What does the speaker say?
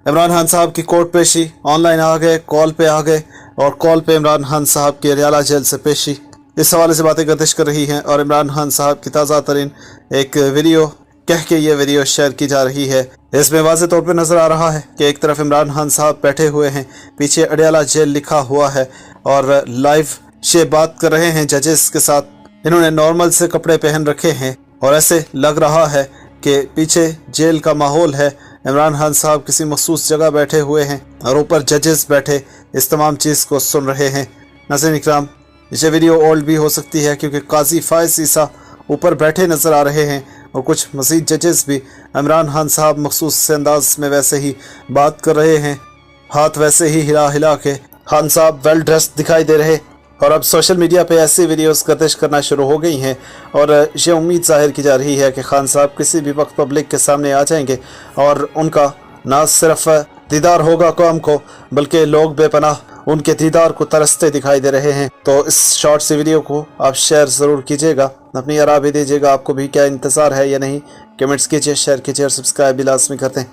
इमरान खान साहब की कोर्ट पेशी, ऑनलाइन आ गए, कॉल पे आ गए और कॉल पे इमरान खान साहब की अडयाला जेल से पेशी, इस हवाले से बातें गर्दिश कर रही हैं। और इमरान खान साहब की ताज़ा तरीन एक वीडियो कह के ये वीडियो शेयर की जा रही है। इसमें वाज़ेह तौर पे नज़र आ रहा है कि एक तरफ इमरान खान साहब बैठे हुए हैं, पीछे अडयाला जेल लिखा हुआ है और लाइव से बात कर रहे हैं जजेस के साथ। इन्होंने नॉर्मल से कपड़े पहन रखे हैं और ऐसे लग रहा है कि पीछे जेल का माहौल है। इमरान खान साहब किसी मखसूस जगह बैठे हुए हैं और ऊपर जजेस बैठे इस तमाम चीज़ को सुन रहे हैं। नाज़रीन इकराम, ये वीडियो ओल्ड भी हो सकती है क्योंकि काजी फायज़ ईसा ऊपर बैठे नज़र आ रहे हैं और कुछ मज़ीद जजेस भी इमरान खान साहब मखसूस से अंदाज में वैसे ही बात कर रहे हैं, हाथ वैसे ही हिला हिला के खान साहब वेल ड्रेस्ड दिखाई दे रहे। और अब सोशल मीडिया पे ऐसी वीडियोस गर्दिश करना शुरू हो गई हैं और ये उम्मीद ज़ाहिर की जा रही है कि खान साहब किसी भी वक्त पब्लिक के सामने आ जाएंगे और उनका ना सिर्फ दीदार होगा कौम को, बल्कि लोग बेपनाह उनके दीदार को तरसते दिखाई दे रहे हैं। तो इस शॉर्ट सी वीडियो को आप शेयर ज़रूर कीजिएगा, अपनी आरा भी दीजिएगा। आपको भी क्या इंतज़ार है या नहीं, कमेंट्स कीजिए, शेयर कीजिए और सब्सक्राइब भी लाजमी कर दें।